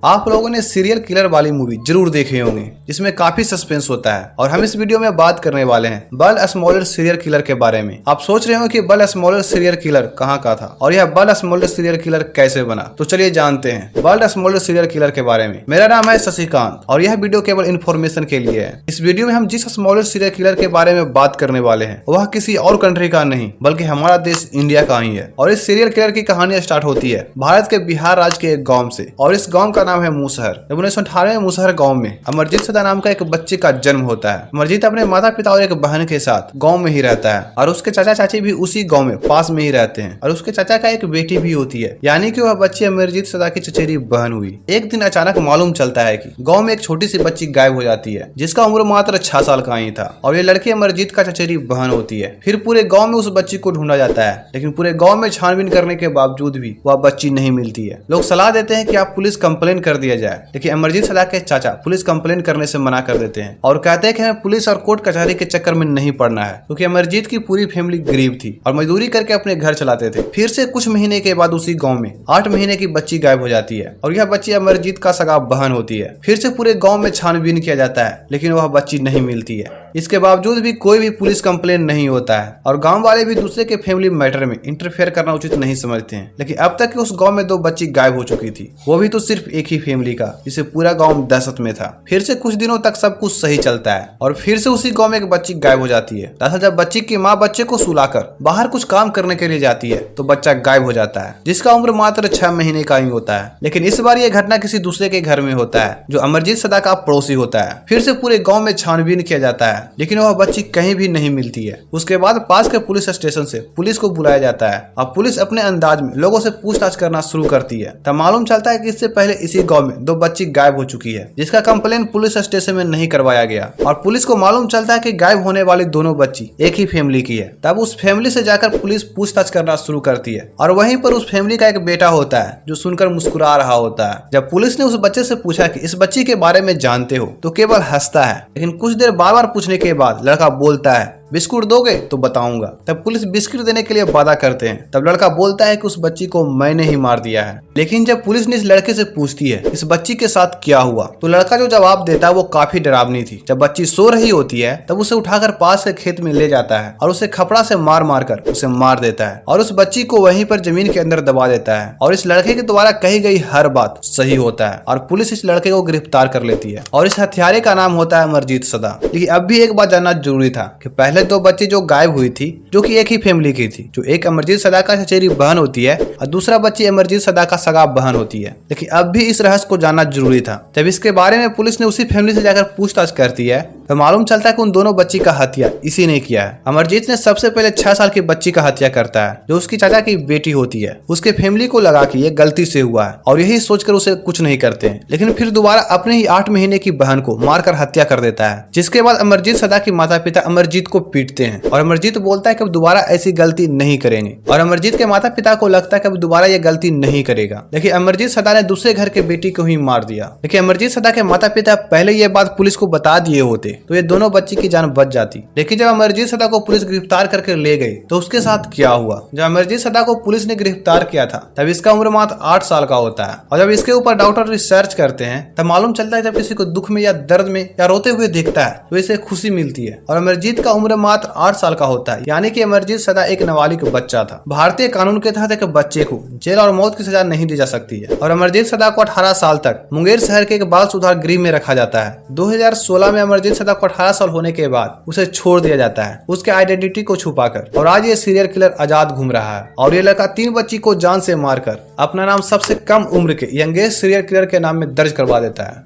आप लोगों ने सीरियल किलर वाली मूवी जरूर देखे होंगे जिसमें काफी सस्पेंस होता है और हम इस वीडियो में बात करने वाले हैं बल स्मोलर सीरियल किलर के बारे में। आप सोच रहे हो कि बल स्मोलर सीरियल किलर कहाँ का था और यह बल स्मोलर सीरियल किलर कैसे बना, तो चलिए जानते हैं बल स्मोलर सीरियल किलर के बारे में। मेरा नाम है शशिकांत और यह वीडियो केवल इन्फॉर्मेशन के लिए है। इस वीडियो में हम जिस स्मोलर सीरियल किलर के बारे में बात करने वाले हैं वह किसी और कंट्री का नहीं बल्कि हमारा देश इंडिया का ही है। और इस सीरियल किलर की कहानी स्टार्ट होती है भारत के बिहार राज्य के एक गाँव से और इस गाँव का नाम है मूसहर। 1918 में मूसहर गांव में अमरजीत सदा नाम का एक बच्चे का जन्म होता है। अमरजीत अपने माता पिता और एक बहन के साथ गांव में ही रहता है और उसके चाचा चाची भी उसी गांव में पास में ही रहते हैं और उसके चाचा का एक बेटी भी होती है, यानी कि वह बच्ची अमरजीत सदा की चचेरी बहन हुई। एक दिन अचानक मालूम चलता है कि गाँव में एक छोटी सी बच्ची गायब हो जाती है जिसका उम्र मात्र 6 साल का ही था और ये लड़की अमरजीत का चचेरी बहन होती है। फिर पूरे गाँव में उस बच्ची को ढूंढा जाता है लेकिन पूरे गाँव में छानबीन करने के बावजूद भी वह बच्ची नहीं मिलती है। लोग सलाह देते हैं कि आप पुलिस कंप्लेन कर दिया जाए, लेकिन अमरजीत सदा के चाचा पुलिस कंप्लेन करने से मना कर देते हैं और कहते हैं कि हमें पुलिस और कोर्ट कचहरी के चक्कर में नहीं पड़ना है, क्योंकि अमरजीत की पूरी फैमिली गरीब थी और मजदूरी करके अपने घर चलाते थे। फिर से कुछ महीने के बाद उसी गांव में 8 महीने की बच्ची गायब हो जाती है और यह बच्ची अमरजीत का सगा बहन होती है। फिर से पूरे गाँव में छानबीन किया जाता है लेकिन वह बच्ची नहीं मिलती है। इसके बावजूद भी कोई भी पुलिस कंप्लेन नहीं होता है और गांव वाले भी दूसरे के फैमिली मैटर में इंटरफेयर करना उचित नहीं समझते हैं। लेकिन अब तक उस गांव में 2 बच्ची गायब हो चुकी थी, वो भी तो सिर्फ एक ही फैमिली का, जिसे पूरा गांव दहशत में था। फिर से कुछ दिनों तक सब कुछ सही चलता है और फिर से उसी गांव में एक बच्ची गायब हो जाती है। दरअसल जब बच्ची की माँ बच्चे को सुलाकर बाहर कुछ काम करने के लिए जाती है तो बच्चा गायब हो जाता है जिसका उम्र मात्र 6 महीने का ही होता है। लेकिन इस बार यह घटना किसी दूसरे के घर में होता है जो अमरजीत सदा का पड़ोसी होता है। फिर से पूरे गाँव में छानबीन किया जाता है लेकिन वह बच्ची कहीं भी नहीं मिलती है। उसके बाद पास के पुलिस स्टेशन से पुलिस को बुलाया जाता है और पुलिस अपने अंदाज में लोगों से पूछताछ करना शुरू करती है। तब मालूम चलता है कि इससे पहले इसी गांव में 2 बच्ची गायब हो चुकी है जिसका कंप्लेन पुलिस स्टेशन में नहीं करवाया गया और पुलिस को मालूम चलता है कि गायब होने वाली दोनों बच्ची एक ही फैमिली की है। तब उस फैमिली से जाकर पुलिस पूछताछ करना शुरू करती है और वहीं पर उस फैमिली का एक बेटा होता है जो सुनकर मुस्कुरा रहा होता है। जब पुलिस ने उस बच्चे से पूछा कि इस बच्ची के बारे में जानते हो, तो केवल हंसता है। लेकिन कुछ देर बार बार पूछने के बाद लड़का बोलता है बिस्कुट दोगे तो बताऊंगा। तब पुलिस बिस्कुट देने के लिए वादा करते हैं। तब लड़का बोलता है कि उस बच्ची को मैंने ही मार दिया है। लेकिन जब पुलिस ने इस लड़के से पूछती है इस बच्ची के साथ क्या हुआ, तो लड़का जो जवाब देता है वो काफी डरावनी थी। जब बच्ची सो रही होती है तब उसे उठाकर पास के खेत में ले जाता है और उसे खपड़ा से मार मार कर उसे मार देता है और उस बच्ची को वहीं पर जमीन के अंदर दबा देता है। और इस लड़के के द्वारा कही गई हर बात सही होता है और पुलिस इस लड़के को गिरफ्तार कर लेती है और इस हत्यारे का नाम होता है अमरजीत सदा। लेकिन अब भी एक बात जानना जरूरी था कि पहले 2 बच्ची जो गायब हुई थी जो कि एक ही फैमिली की थी, जो एक अमरजीत सदा का चचेरी बहन होती है और दूसरा बच्ची अमरजीत सदा का सगा बहन होती है। लेकिन अब भी इस रहस्य को जानना जरूरी था। जब इसके बारे में पुलिस ने उसी फैमिली से जाकर पूछताछ करती है तो मालूम चलता है कि उन दोनों बच्ची का हत्या इसी ने किया है। अमरजीत ने सबसे पहले 6 साल की बच्ची का हत्या करता है जो उसकी चाचा की बेटी होती है। उसके फैमिली को लगा कि ये गलती से हुआ है और यही सोचकर उसे कुछ नहीं करते हैं। लेकिन फिर दोबारा अपने ही 8 महीने की बहन को मारकर हत्या कर देता है, जिसके बाद अमरजीत सदा के माता पिता अमरजीत को पीटते हैं और अमरजीत बोलता है कि अब दोबारा ऐसी गलती नहीं करेंगे और अमरजीत के माता पिता को लगता है कि अब दोबारा ये गलती नहीं करेगा। लेकिन अमरजीत सदा ने दूसरे घर के बेटी को ही मार दिया। लेकिन अमरजीत सदा के माता पिता पहले ये बात पुलिस को बता दिए होते तो ये दोनों बच्ची की जान बच जाती। लेकिन जब अमरजीत सदा को पुलिस गिरफ्तार करके ले गई तो उसके साथ क्या हुआ। जब अमरजीत सदा को पुलिस ने गिरफ्तार किया था तब इसका उम्र मात्र 8 साल का होता है और जब इसके ऊपर डॉक्टर रिसर्च करते हैं तब मालूम चलता है जब किसी को दुख में या दर्द में या रोते हुए देखता है तो इसे खुशी मिलती है। और अमरजीत का उम्र मात्र 8 साल का होता है, यानी कि अमरजीत सदा एक नाबालिग बच्चा था। भारतीय कानून के तहत एक बच्चे को जेल और मौत की सजा नहीं दी जा सकती है और अमरजीत सदा को 18 साल तक मुंगेर शहर के एक बाल सुधार गृह में रखा जाता है। 2016 में अमरजीत सदा को 18 साल होने के बाद उसे छोड़ दिया जाता है उसके आइडेंटिटी को छुपाकर और आज ये सीरियल किलर आजाद घूम रहा है और ये लड़का 3 बच्ची को जान से मारकर अपना नाम सबसे कम उम्र के यंगेस्ट सीरियल किलर के नाम में दर्ज करवा देता है।